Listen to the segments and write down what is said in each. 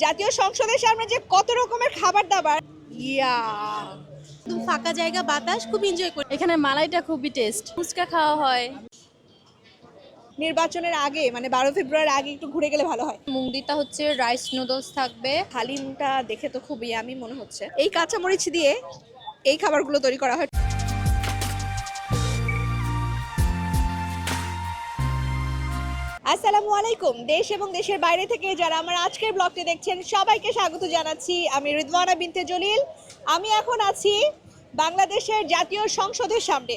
জাতীয় সংসদের সামনে যে কত রকমের খাবার দাবার একদম ফাঁকা জায়গা, বাতাস, খুব এনজয় করি। এখানে মালাইটা খুবই টেস্ট, ফুচকা খাওয়া হয়। নির্বাচনের আগে মানে 12 ফেব্রুয়ারির আগে একটু ঘুরে গেলে ভালো হয়। মুংদিটা হচ্ছে রাইস নুডলস থাকবে। হালিমটা দেখে তো খুব ইয়ামি মনে হচ্ছে। এই কাঁচামরিচ দিয়ে এই খাবারগুলো তৈরি করা হয়। আসসালামু আলাইকুম। দেশ এবং দেশের বাইরে থেকে যারা আমার আজকের ব্লগটি দেখছেন সবাইকে স্বাগত জানাচ্ছি। আমি রিদওয়ানা বিনতে জলিল। আমি এখন আছি বাংলাদেশের জাতীয় সংসদের সামনে।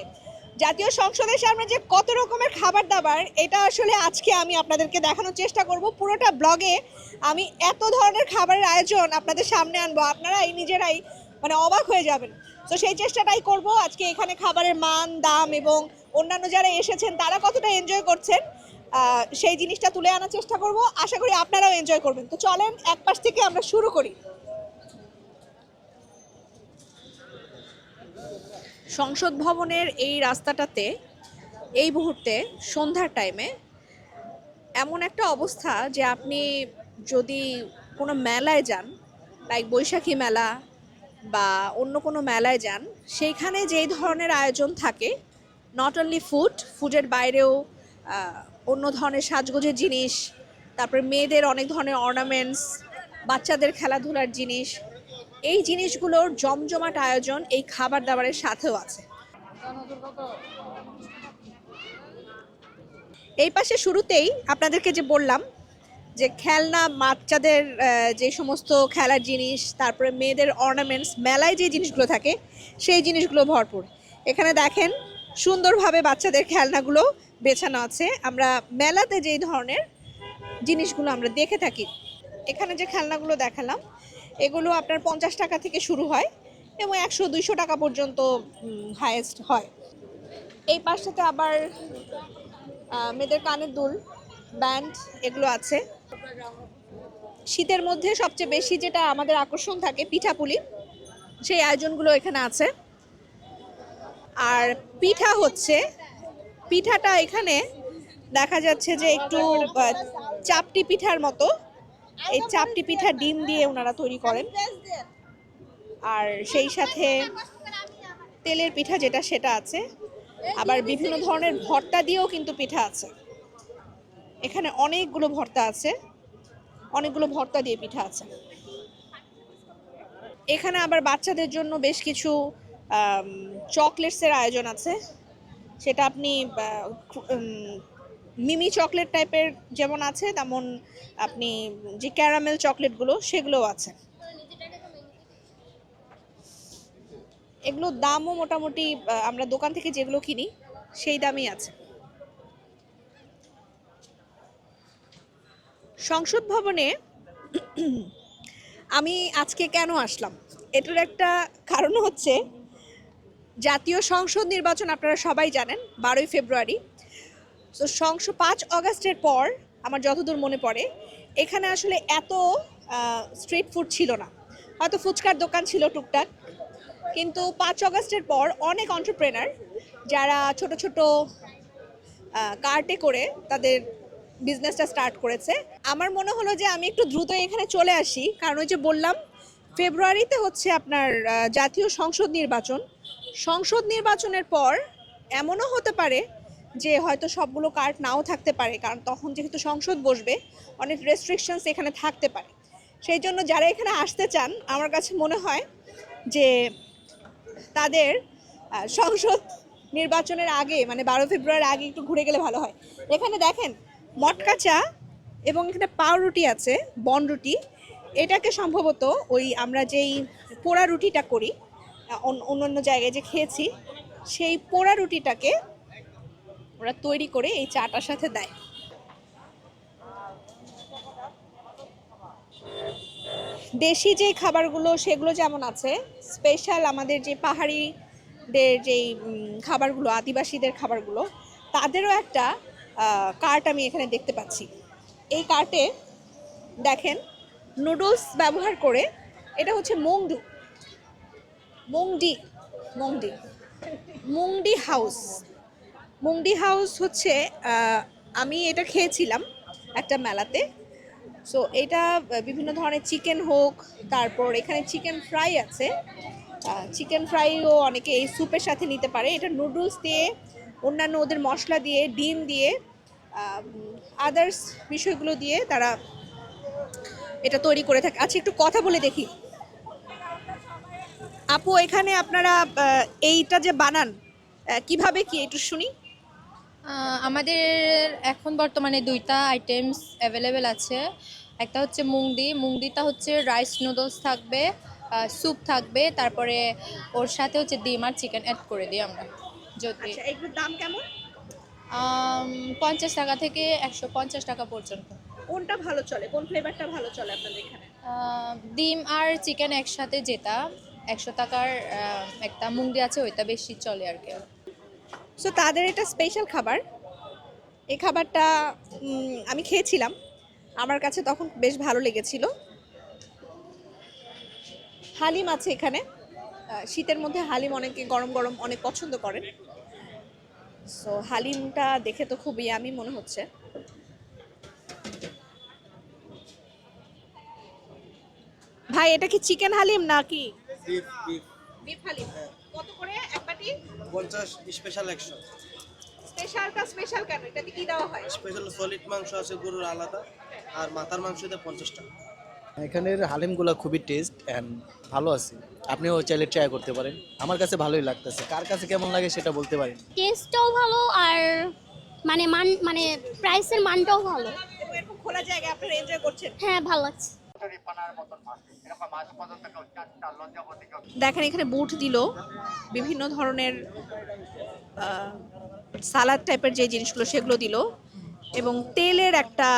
জাতীয় সংসদের সামনে যে কত রকমের খাবার দাবার, এটা আসলে আজকে আমি আপনাদেরকে দেখানোর চেষ্টা করব। পুরোটা ব্লগে আমি এত ধরনের খাবারের আয়োজন আপনাদের সামনে আনবো, আপনারা এই নিজেরাই মানে অবাক হয়ে যাবেন। তো সেই চেষ্টাটাই করব আজকে। এখানে খাবারের মান, দাম এবং অন্যান্য যারা এসেছেন তারা কতটা এনজয় করছেন সেই জিনিসটা তুলে আনার চেষ্টা করব। আশা করি আপনারাও এনজয় করবেন। তো চলেন এক পাশ থেকে আমরা শুরু করি। সংসদ ভবনের এই রাস্তাটাতে এই মুহূর্তে সন্ধ্যার টাইমে এমন একটা অবস্থা যে আপনি যদি কোনো মেলায় যান, লাইক বৈশাখী মেলা বা অন্য কোনো মেলায় যান, সেইখানে যেই ধরনের আয়োজন থাকে, নট অনলি ফুডের বাইরেও অন্য ধরনের সাজগোজের জিনিস, তারপরে মেয়েদের অনেক ধরনের অর্নামেন্টস, বাচ্চাদের খেলাধুলার জিনিস, এই জিনিসগুলোর জমজমাট আয়োজন এই খাবার দাবারের সাথেও আছে। এই পাশে শুরুতেই আপনাদেরকে যে বললাম যে খেলনা, বাচ্চাদের যে সমস্ত খেলার জিনিস, তারপরে মেয়েদের অর্নামেন্টস, মেলায় যে জিনিসগুলো থাকে সেই জিনিসগুলো ভরপুর। এখানে দেখেন সুন্দরভাবে বাচ্চাদের খেলনাগুলো বেছানো আছে। আমরা মেলাতে যেই ধরনের জিনিসগুলো আমরা দেখে থাকি, এখানে যে খেলনাগুলো দেখালাম এগুলো আপনার 50 টাকা থেকে শুরু হয় এবং 100-200 টাকা পর্যন্ত হাইয়েস্ট হয়। এই পাশটাতে আবার মেয়েদের কানের দুল, ব্যান্ড, এগুলো আছে। শীতের মধ্যে সবচেয়ে বেশি যেটা আমাদের আকর্ষণ থাকে পিঠাপুলি, সেই আয়োজনগুলো এখানে আছে। আর পিঠা হচ্ছে, পিঠাটা এখানে দেখা যাচ্ছে যে একটু চাপটি পিঠার মতো। এই চাপটি পিঠা ডিম দিয়ে ওনারা তৈরি করেন, আর সেই সাথে তেলের পিঠা যেটা সেটা আছে। আবার বিভিন্ন ধরনের ভর্তা দিয়েও কিন্তু পিঠা আছে। এখানে অনেকগুলো ভর্তা আছে, অনেকগুলো ভর্তা দিয়ে পিঠা আছে। এখানে আবার বাচ্চাদের জন্য বেশ কিছু চকলেটসের আয়োজন আছে। সেটা আপনি মিমি চকলেট টাইপের যেমন আছে, তেমন আপনি যে ক্যারামেল চকলেটগুলো সেগুলোও আছে। এগুলোর দামও মোটামুটি আমরা দোকান থেকে যেগুলো কিনি সেই দামই আছে। সংসদ ভবনে আমি আজকে কেন আসলাম, এটার একটা কারণ হচ্ছে জাতীয় সংসদ নির্বাচন আপনারা সবাই জানেন 12 ফেব্রুয়ারি। তো 5 অগাস্টের পর আমার যতদূর মনে পড়ে এখানে আসলে এত স্ট্রিট ফুড ছিল না। হয়তো ফুচকার দোকান ছিল টুকটাক, কিন্তু 5 অগাস্টের পর অনেক এন্টারপ্রেনার যারা ছোট ছোট কার্টে করে তাদের বিজনেসটা স্টার্ট করেছে। আমার মনে হলো যে আমি একটু দ্রুত এখানে চলে আসি, কারণ ওই যে বললাম ফেব্রুয়ারিতে হচ্ছে আপনার জাতীয় সংসদ নির্বাচন। সংসদ নির্বাচনের পর এমনও হতে পারে যে হয়তো সবগুলো কার্ড নাও থাকতে পারে, কারণ তখন যেহেতু সংসদ বসবে অনেক রেস্ট্রিকশনস এখানে থাকতে পারে। সেই জন্য যারা এখানে আসতে চান আমার কাছে মনে হয় যে তাদের সংসদ নির্বাচনের আগে মানে 12 ফেব্রুয়ারির আগে একটু ঘুরে গেলে ভালো হয়। এখানে দেখেন মটকা চা এবং এখানে পাউরুটি আছে, বনরুটি। এটাকে সম্ভবত ওই আমরা যেই পোড়া রুটিটা করি অন্যান্য জায়গায় যে খেয়েছি, সেই পোড়া রুটিটাকে ওরা তৈরি করে এই চাটার সাথে দেয়। দেশি যে খাবারগুলো সেগুলো যেমন আছে, স্পেশাল আমাদের যে পাহাড়িদের যেই খাবারগুলো, আদিবাসীদের খাবারগুলো, তাদেরও একটা কার্ট আমি এখানে দেখতে পাচ্ছি। এই কার্টে দেখেন নুডলস ব্যবহার করে, এটা হচ্ছে মুংডি মুংডি মুংডি হাউস। মুংডি হাউস হচ্ছে আমি এটা খেয়েছিলাম একটা মেলাতে। সো এটা বিভিন্ন ধরনের চিকেন হোক, তারপর এখানে চিকেন ফ্রাই আছে। চিকেন ফ্রাইও অনেকে এই স্যুপের সাথে নিতে পারে। এটা নুডলস দিয়ে, অন্যান্য ওদের মশলা দিয়ে, ডিম দিয়ে, আদার্স বিষয়গুলো দিয়ে তারা এটা তৈরি করে থাকে। আচ্ছা, একটু কথা বলে দেখি। আপু, এখানে আপনারা এইটা যে বানান, কিভাবে কি একটু শুনি। আমাদের এখন বর্তমানে দুইটা আইটেমস অ্যাভেলেবেল আছে। একটা হচ্ছে মুংদিটা হচ্ছে রাইস নুডলস থাকবে, স্যুপ থাকবে, তারপরে ওর সাথে হচ্ছে ডিম আর চিকেন অ্যাড করে দিই আমরা। যদি আচ্ছা, এগুলোর দাম কেমন? 50 টাকা থেকে 150 টাকা পর্যন্ত। কোনটা ভালো চলে, কোন ফ্লেভারটা ভালো চলে আপনাদের এখানে? ডিম আর চিকেন একসাথে যেটা 100 টাকার একটা মুংদি আছে, ওইটা বেশি চলে আর কি। সো তাদের এটা স্পেশাল খাবার। এই খাবারটা আমি খেয়েছিলাম, আমার কাছে তখন বেশ ভালো লেগেছিল। হালিম আছে এখানে। শীতের মধ্যে হালিম অনেকে গরম গরম অনেক পছন্দ করেন। সো হালিমটা দেখে তো খুব ইয়ামি মনে হচ্ছে। ভাই, এটা কি চিকেন হালিম নাকি বিফ বিফ বিফ হালিম? কত করে এক বাটি? 50, স্পেশাল 100। স্পেশাল কেন? এটাতে কি দেওয়া হয়? স্পেশাল সলিড মাংস আছে গরুর আলাদা, আর মাথার মাংসতে 50 টাকা। এখানের হালিমগুলো খুবই টেস্ট অ্যান্ড ভালো আছে, আপনিও চাইলে ট্রাই করতে পারেন। আমার কাছে ভালোই লাগতেছে, কার কাছে কেমন লাগে সেটা বলতে পারেন। টেস্টটাও ভালো আর মানে প্রাইসের মানটাও ভালো। এবং এরকম খোলা জায়গায় আপনারা এনজয় করছেন। হ্যাঁ, ভালো লাগছে। দেখেন, এখানে বুট দিল, বিভিন্ন ধরনের সালাদ টাইপের যে জিনিসগুলো সেগুলো দিল, এবং তেলের একটা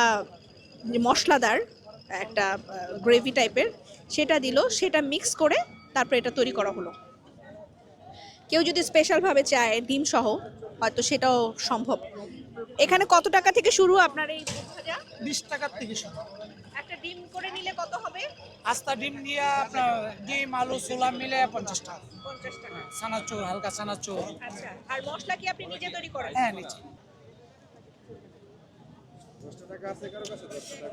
যে মশলাদার একটা গ্রেভি টাইপের সেটা দিল, সেটা মিক্স করে তারপরে এটা তৈরি করা হলো। কেউ যদি স্পেশালভাবে চায় ডিম সহ, হয়তো সেটাও সম্ভব। এখানে কত টাকা থেকে শুরু আপনার এই বুট ভাজা? 20 টাকার থেকে শুরু। একটা ডিম করে নিলে কত হবে? আস্তা ডিম দিয়ে আপনার ডিম আলু ছোলা মিলে 50 টাকা। 50 টাকা। চানাচুর, হালকা চানাচুর। আচ্ছা, আর মশলা কি আপনি নিজে তৈরি করেন? হ্যাঁ, নিচে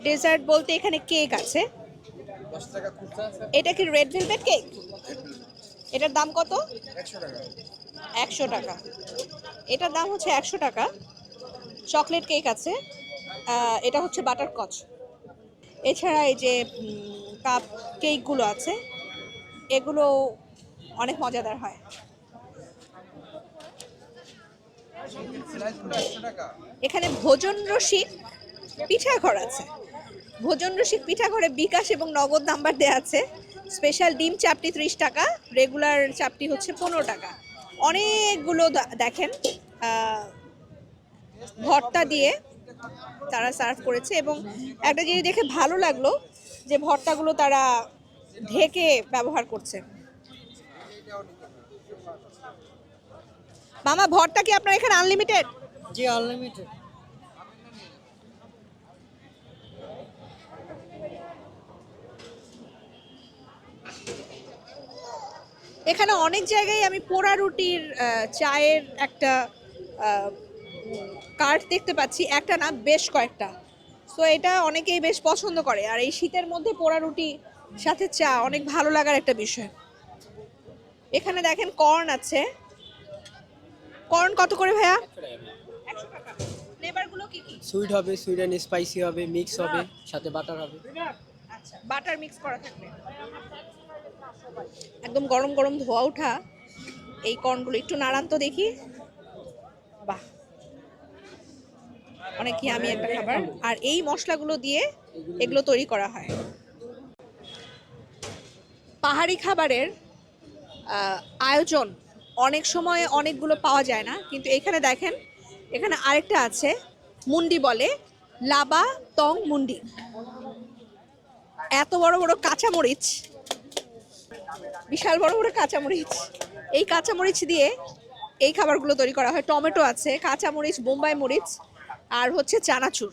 ডেজার্ট বলতে এখানে কেক আছে। এটা কি রেড ভেলভেট কেক? এটার দাম কত? 100 টাকা। এটার দাম হচ্ছে 100 টাকা। চকলেট কেক আছে, এটা হচ্ছে বাটার কচ। এছাড়া এই যে কাপ কেকগুলো আছে, এগুলো অনেক মজাদার হয়। এখানে ভোজন রসিক পিঠাঘর আছে। ভোজন রসিক পিঠাঘরে বিকাশ এবং নগদ নাম্বার দেওয়া আছে। স্পেশাল ডিম চাপটি 30 টাকা, রেগুলার চাপটি হচ্ছে 15 টাকা। অনেকগুলো দেখেন ভর্তা দিয়ে তারা সার্ভ করেছে, এবং একটা জিনিস দেখে ভালো লাগলো যে ভর্তাগুলো তারা ঢেকে ব্যবহার করছে। মামা, ভর্তা কি আপনার এখানে আনলিমিটেড? জি, আনলিমিটেড। এখানে অনেক জায়গায় আমি পোড়া রুটির চায়ের একটা কার্ট দেখতে পাচ্ছি, একটা না বেশ কয়েকটা। সো এটা অনেকেই বেশ পছন্দ করে, আর এই শীতের মধ্যে পোড়া রুটি সাথে চা অনেক ভালো লাগার একটা বিষয়। এখানে দেখেন কর্ন আছে। কর্ন কত করে ভাইয়া? 100 টাকা। ফ্লেভারগুলো কি কি? সুইট হবে, সুইট অ্যান্ড স্পাইসি হবে, মিক্স হবে, সাথে বাটার হবে। আচ্ছা, বাটার মিক্স করা থাকবে। একদম গরম গরম ধোয়া ওঠা এই কর্নগুলো একটু নাড়ান তো দেখি। বাহ, অনেক ইয়ামি একটা খাবার। আর এই মশলাগুলো দিয়ে এগুলো তৈরি করা হয়। পাহাড়ি খাবারের আয়োজন অনেক সময় অনেকগুলো পাওয়া যায় না, কিন্তু এখানে দেখেন, এখানে আরেকটা আছে, মুন্ডি বলে, লাবা তং মুন্ডি। এত বড় বড় কাঁচামরিচ, বিশাল বড় বড় কাঁচামরিচ। এই কাঁচামরিচ দিয়ে এই খাবারগুলো তৈরি করা হয়। টমেটো আছে, কাঁচামরিচ, বোম্বাই মরিচ, আর হচ্ছে চানাচুর।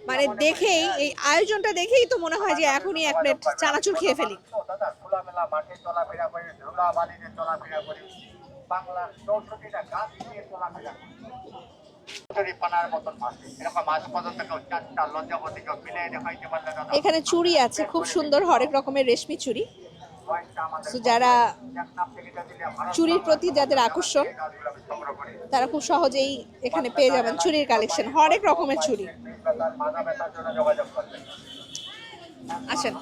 মানে দেখেই, এই আয়োজনটা দেখেই তো মনে হয় যে এখনই এক প্লেট চানাচুর খেয়ে ফেলি। এখানে চুড়ি আছে খুব সুন্দর, হরেক রকমের রেশমি চুড়ি। So, যারা চুড়ির প্রতি যাদের আকর্ষণ তারা খুব সহজেই এখানে পেয়ে যাবেন চুড়ির কালেকশন, হরেক রকমের চুড়ি। আসেন,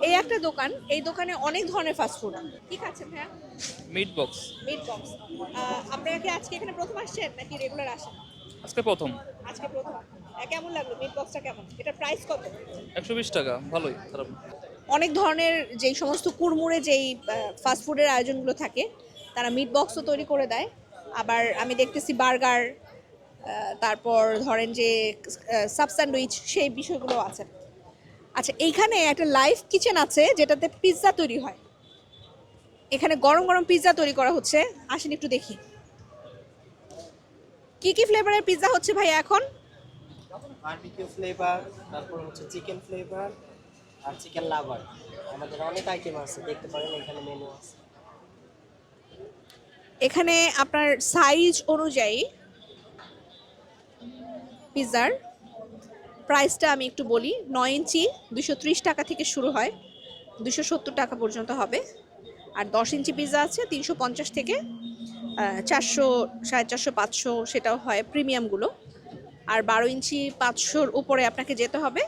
এই একটা দোকান, এই দোকানে অনেক ধরনের ফাস্টফুড। কি খাচ্ছেন ভাইয়া? Meat box meat box. আপনারা কি আজকে এখানে প্রথম আসছেন নাকি রেগুলার আসেন? আজকে প্রথম। আজকে প্রথম। কেমন লাগলো মিট বক্সটা? কেমন, এটা প্রাইস কত? 120 টাকা, ভালোই, খারাপ না। অনেক ধরনের যেই সমস্ত কুড়মুড়ে যেই ফাস্টফুডের আয়োজনগুলো থাকে তারা মিট বক্সও তৈরি করে দেয়। আবার আমি দেখতেছি বার্গার, তারপর ধরেন যে সাব স্যান্ডউইচ, সেই বিষয়গুলো আছে। আচ্ছা, এইখানে একটা লাইভ কিচেন আছে যেটাতে পিৎজা তৈরি হয়। এখানে গরম গরম পিৎজা তৈরি করা হচ্ছে, আসেন একটু দেখি কি কি ফ্লেভারের পিৎজা হচ্ছে ভাই এখন। বারবিকিউ ফ্লেভার, তারপর হচ্ছে চিকেন ফ্লেভার আর চিকেন লাভার। আমাদের অনেক আইটেম আছে, দেখতে পারেন এখানে মেনু আছে। এখানে আপনার সাইজ অনুযায়ী পিৎজার প্রাইসটা আমি একটু বলি। 9 ইঞ্চি 230 টাকা থেকে শুরু হয়, 270 টাকা পর্যন্ত হবে। আর 10 ইঞ্চি পিৎজা আছে 350 থেকে 400, 450, 500, সেটাও হয় প্রিমিয়ামগুলো। আর 12 ইঞ্চি 500-র উপরে আপনাকে যেতে হবে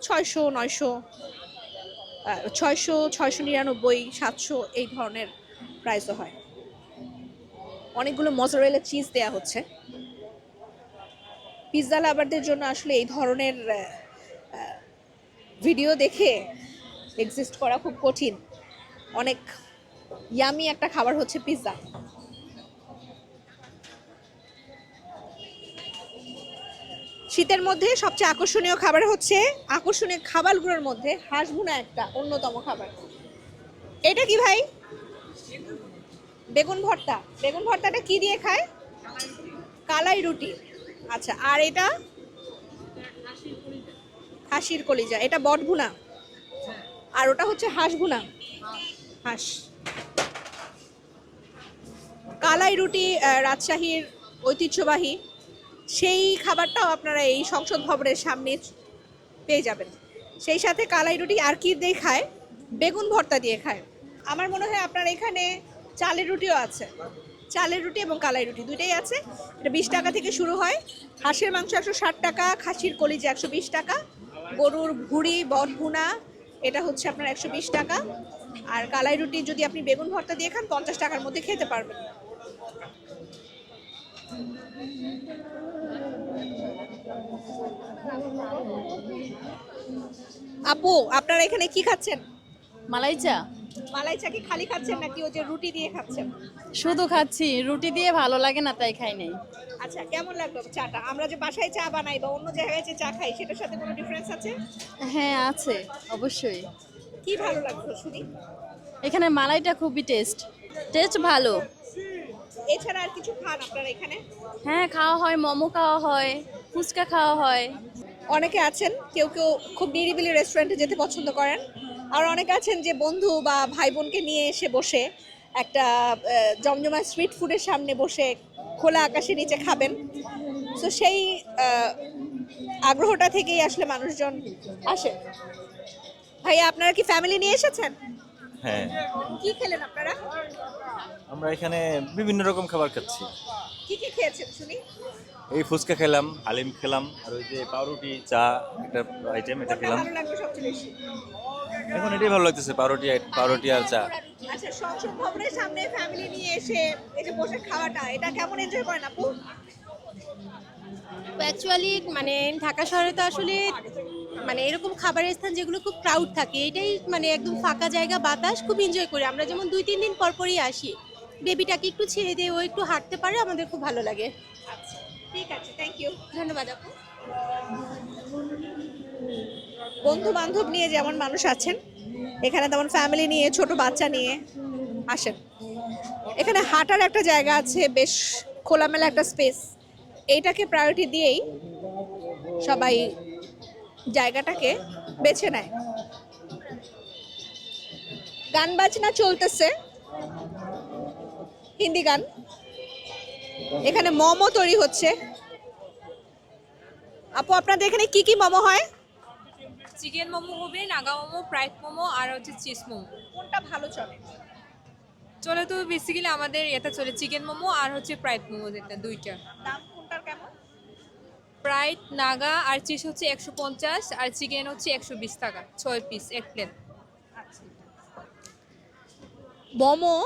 600, 900, 600, 699, 700 এই ধরনের প্রাইসও হয়। অনেকগুলো মজারেলা চিজ দেয়া হচ্ছে। পিৎজা লাভারদের জন্য আসলে এই ধরনের ভিডিও দেখে এক্সিস্ট করা খুব কঠিন। অনেক ইয়ামি একটা খাবার হচ্ছে পিৎজা। শীতের মধ্যে সবচেয়ে আকর্ষণীয় খাবার হচ্ছে, আকর্ষণীয় খাবারগুলোর মধ্যে হাঁস ভুনা একটা অন্যতম খাবার। এটা কি ভাই? বেগুন ভর্তা। বেগুন ভর্তাটা কি দিয়ে খায়? কালাই রুটি। আচ্ছা, আর এটা হাঁসির কলিজা, এটা বট ভুনা। আর ওটা হচ্ছে হাঁস ভুনা, হাঁস। কালাই রুটি রাজশাহীর ঐতিহ্যবাহী, সেই খাবারটাও আপনারা এই সংসদ ভবনের সামনে পেয়ে যাবেন। সেই সাথে কালাই রুটি আর কি দিয়ে খায়? বেগুন ভর্তা দিয়ে খায়। আমার মনে হয় আপনার এখানে চালের রুটিও আছে। চালের রুটি এবং কালাই রুটি দুইটাই আছে। এটা 20 টাকা থেকে শুরু হয়। হাঁসের মাংস 160 টাকা, খাসির কলিজা 120 টাকা, গরুর ভুঁড়ি বট ভুনা এটা হচ্ছে আপনার 120 টাকা। আর কালাই রুটি যদি আপনি বেগুন ভর্তা দিয়ে খান 50 টাকার মধ্যে খেতে পারবেন। আপু, আপনারা এখানে কি খাচ্ছেন? মালাই চা। মালাই চা কি খালি খাচ্ছেন নাকি ওই যে রুটি দিয়ে খাচ্ছেন? শুধু খাচ্ছি, রুটি দিয়ে ভালো লাগে না তাই খাই নাই। আচ্ছা, কেমন লাগলো চাটা? আমরা যে বাসায় চা বানাই বা অন্য জায়গায় যে চা খাই সেটার সাথে কোনো ডিফারেন্স আছে? হ্যাঁ আছে, অবশ্যই। কি ভালো লাগলো শুনি? এখানে মালাইটা খুবই টেস্ট ভালো। এছাড়া আর কিছু খান আপনারা এখানে? হ্যাঁ, খাওয়া হয়, মোমো খাওয়া হয়, ফুচকা খাওয়া হয়। অনেকে আছেন কেউ কেউ খুব নিরিবিলি রেস্টুরেন্টে যেতে পছন্দ করেন, আর অনেকে আছেন যে বন্ধু বা ভাই বোনকে নিয়ে এসে বসে একটা জমজমা স্ট্রিট ফুডের সামনে বসে খোলা আকাশের নিচে খাবেন। তো সেই আগ্রহটা থেকেই আসলে মানুষজন আসে। ভাইয়া, আপনারা কি ফ্যামিলি নিয়ে এসেছেন? হ্যাঁ, কি খেলেন আপনারা? আমরা এখানে বিভিন্ন রকম খাবার খাচ্ছি। কি কি খেয়েছেন শুনি? এই ফুচকা খেলাম, হালিম খেলাম, আর ওই যে পাউরুটি চা একটা আইটেম, এটা কোনটা খেলাম। ভালো লাগলো সবচেয়ে বেশি? এখন এটাই ভালো লাগতেছে, পাউরুটি আর চা। আচ্ছা, সংসদ ভবনের সামনে ফ্যামিলি নিয়ে এসে এই যে বসে খাওয়াটা, এটা কেমন এনজয় করেন আপু? অ্যাকচুয়ালি মানে ঢাকা শহরে তো আসলে মানে এরকম খাবারের স্থান যেগুলো খুব ক্রাউড থাকে, এটাই মানে একদম ফাঁকা জায়গা, বাতাস, খুব এনজয় করি আমরা। যেমন 2-3 দিন পর পরই আসি, বেবিটাকে একটু ছেড়ে দিয়ে ও একটু হাঁটতে পারে, আমাদের খুব ভালো লাগে। আচ্ছা, ঠিক আছে, থ্যাংক ইউ। ধন্যবাদ আপু। বন্ধু বান্ধব নিয়ে যেমন মানুষ আছেন, এখানে তেমন ফ্যামিলি নিয়ে ছোট বাচ্চা নিয়ে আসেন। এখানে হাঁটার একটা জায়গা আছে, বেশ খোলামেলা একটা স্পেস। এইটাকে প্রায়োরিটি দিয়েই সবাই জায়গাটাকে বেছে নেয়। গান বাজনা চলতেছে, হিন্দি গান। এখানে মোমো তৈরি হচ্ছে। আপু আপনাদের এখানে কি কি মোমো হয়? চিকেন মোমো হবে, নাগা মোমো, ফ্রাইড মোমো আর হচ্ছে চিজ মোমো। কোনটা ভালো চলে? চলে তো বেসিক্যালি আমাদের এটা চলে চিকেন মোমো আর হচ্ছে ফ্রাইড মোমো, যেটা দুইটা। দাম কোনটার কেমন? ফ্রাইড নাগা আর চিজ হচ্ছে 150 আর চিকেন হচ্ছে 120 টাকা 6 পিস এক প্লেট। মোমো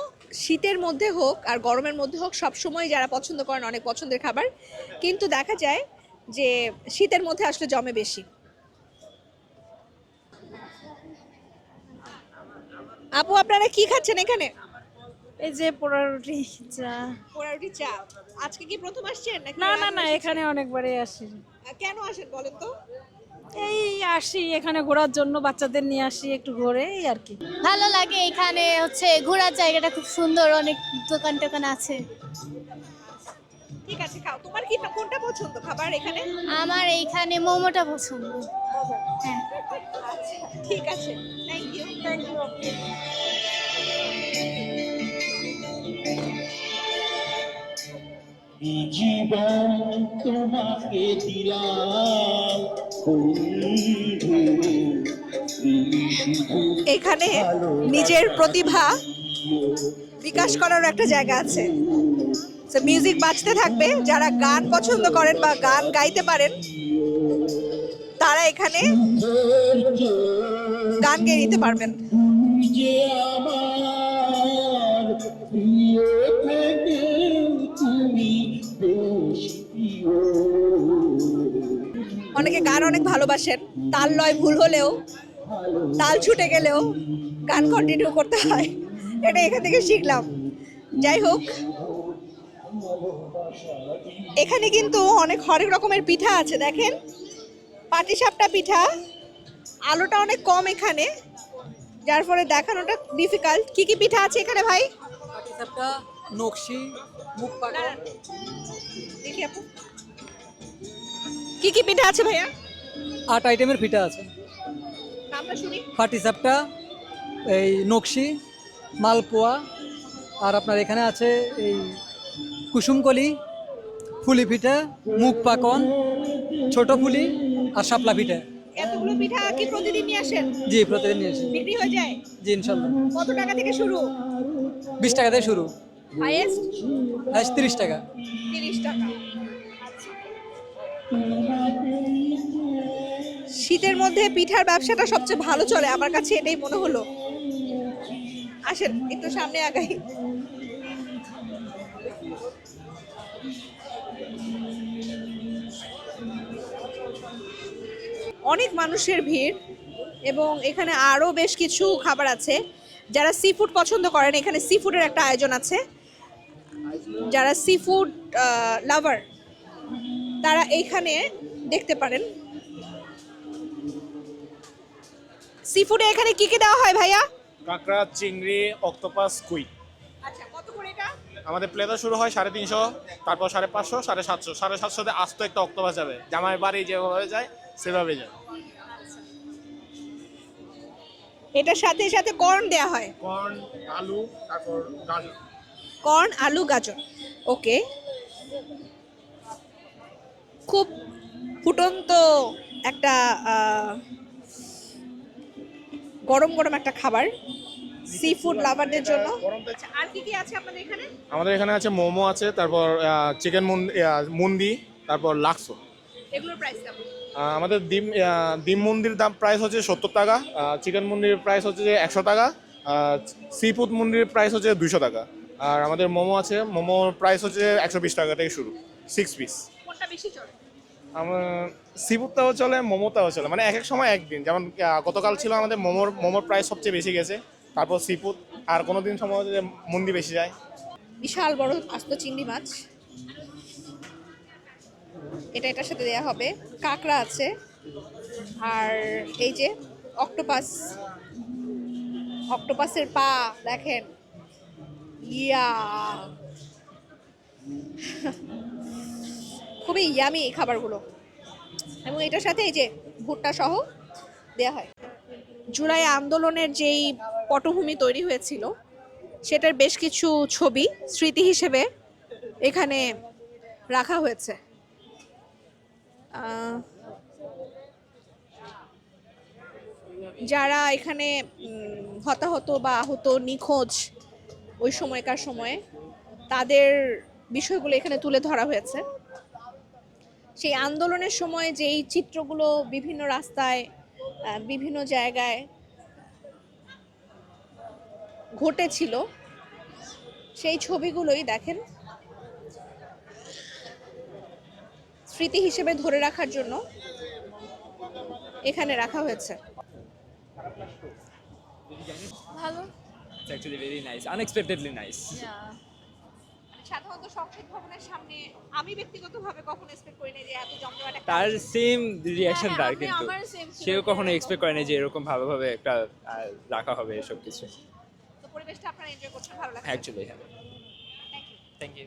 শীতের মধ্যে হোক আর গরমের মধ্যে হোক সবসময় যারা পছন্দ করেন অনেক পছন্দের খাবার, কিন্তু দেখা যায় যে শীতের মধ্যে আসলে জমে বেশি। আপু আপনারা কি খাচ্ছেন এখানে? এই যে পোড়া রুটি চা। পোড়া রুটি চা। আজকে কি প্রথম আসছেন নাকি? না না আগে না, এসেছেন? এখানে অনেকবারই আসি। কেন আসেন বলেন তো? এই আসি এখানে ঘোরার জন্য, বাচ্চাদের নিয়ে আসি একটু ঘুরে, এই আর কি। ভালো লাগে এখানে, হচ্ছে ঘোরার জায়গাটা খুব সুন্দর, অনেক দোকান টোকান আছে। ঠিক আছে, খাও। তোমার কি কোনটা পছন্দ খাবার এখানে? আমার এইখানে মোমোটা পছন্দ। হ্যাঁ। আচ্ছা, ঠিক আছে, থ্যাংক ইউ। জীবন তোমাকে দিলাম বন্ধু, তুমি শুধু এখানে নিজের প্রতিভা বিকাশ করার একটা জায়গা আছে। মিউজিক বাজতে থাকবে, যারা গান পছন্দ করেন বা গান গাইতে পারেন তারা এখানে গান গেয়ে নিতে পারবেন। যে আমার প্রিয় থেকে তুমি বেশি প্রিয়। অনেকে গান অনেক ভালোবাসেন, তাল লয় ভুল হলেও, তাল ছুটে গেলেও গান কন্টিনিউ করতে হয়, এটা এখান থেকে শিখলাম। যাই হোক, এখানে কিন্তু অনেক হরেক রকমের পিঠা আছে। দেখেন, পাটিসাপটা পিঠা, আলোটা অনেক কম এখানে, যার ফলে দেখানোটা ডিফিকাল্ট। কি কি পিঠা আছে এখানে ভাই? পাটিসাপটা, নকশি, মুখ পাকা। দেখি আপু, কি কি পিঠা আছে ভাইয়া? 8 আইটেমের পিঠা আছে। নামটা শুনি। পাটিসাপটা, এই নকশি, মালপোয়া, আর আপনার এখানে আছে এই কুসুমকলি, ফুলি পিঠা, মুখ পাকন, ছোট ফুলি আর শাপলা পিঠা। এতগুলো পিঠা কি প্রতিদিন নিয়ে আসেন? জি, প্রতিদিন নিয়ে আসি। বিক্রি হয়ে যায়? জি, ইনশাল্লাহ। কত টাকা থেকে শুরু? 20 টাকা থেকে শুরু, হাইয়েস্ট 30 টাকা। 30 টাকা। শীতের মধ্যে পিঠার ব্যবসাটা সবচেয়ে ভালো চলে, আমার কাছে এটাই মনে হলো। আসেন একটু সামনে আগাই। অনেক মানুষের ভিড় এবং এখানে আরো বেশ কিছু খাবার আছে। যারা সি ফুড পছন্দ করেন, এখানে সি ফুডের একটা আয়োজন আছে। যারা সি ফুড লাভার তারা এইখানে দেখতে পারেন। সি ফুডে এখানে কি কি দেওয়া হয় ভাইয়া? কাঁকড়া, চিংড়ি, অক্টোপাস, কুই। আচ্ছা, কত করে এটা? আমাদের প্লেটা শুরু হয় 350, তারপর 550, 750, 750 আস্ত একটা অক্টোপাস যাবে। জামাই বাড়ি যেভাবে যায় সেভাবে যায়। এটার সাথে সাথে কর্ন দেয়া হয়। কর্ন, আলু, তারপর গাজর। কর্ন, আলু, গাজর। ওকে, খুব ফুটন্ত একটা গরম গরম একটা খাবার সি ফুড লাভারদের জন্য। আচ্ছা, আর কি কি আছে আপনাদের এখানে? আমাদের এখানে আছে মোমো আছে, তারপর চিকেন মুন্দি, তারপর লাক্সো। এগুলোর প্রাইস কেমন? আমাদের ডিম মুন্দির দাম প্রাইস হচ্ছে 70 টাকা, চিকেন মুন্দির প্রাইস হচ্ছে 100 টাকা, সি ফুড মুন্দির প্রাইস হচ্ছে 200 টাকা। আর আমাদের মোমো আছে, মোমোর প্রাইস হচ্ছে 120 টাকা থেকে শুরু, 6 পিস। কোনটা বেশি চলে? আমার সি ফুডটাও চলে, মোমোটাও চলে, মানে এক এক সময় একদিন। যেমন গতকাল ছিল আমাদের মোমোর প্রাইস সবচেয়ে বেশি গেছে, তারপর সি ফুড, আর কোনো দিন সময় হচ্ছে যে মুন্দি বেশি যায়। বিশাল বড় আস্ত চিংড়ি মাছ, এটার সাথে দেয়া হবে। কাঁকড়া আছে, আর এই যে অক্টোপাসের পা দেখেন, ইয়া খুবই ইয়ামি এই খাবারগুলো। এবং এটার সাথে এই যে ভুট্টা সহ দেয়া হয়। জুলাই আন্দোলনের যেই পটভূমি তৈরি হয়েছিল সেটার বেশ কিছু ছবি স্মৃতি হিসেবে এখানে রাখা হয়েছে। যারা এখানে হতাহত বা আহত নিখোঁজ ওই সময়কার সময়ে তাদের বিষয়গুলো এখানে তুলে ধরা হয়েছে। সেই আন্দোলনের সময় যেই চিত্রগুলো বিভিন্ন রাস্তায় বিভিন্ন জায়গায় ঘটেছিল সেই ছবিগুলোই দেখেন স্মৃতি হিসেবে ধরে রাখার জন্য এখানে রাখা হয়েছে। ভালো। It's actually very nice, unexpectedly nice. সাধারণত সংসদ ভবনের সামনে আমি ব্যক্তিগতভাবে কখনো এক্সপেক্ট করিনি যে এত জমজমাট একটা তার সেম রিয়াকশন হ্যাঁ, তার আমি- কিন্তু আমার same ছিল সেও যে- কখনো এক্সপেক্ট করে না যে এরকম ভালোভাবে একটা রাখা হবে এসব কিছু তো পরিবেশটা আপনারা এনজয় করতে ভালো লাগছে। অ্যাকচুয়ালি হ্যাঁ থ্যাংক ইউ। Thank you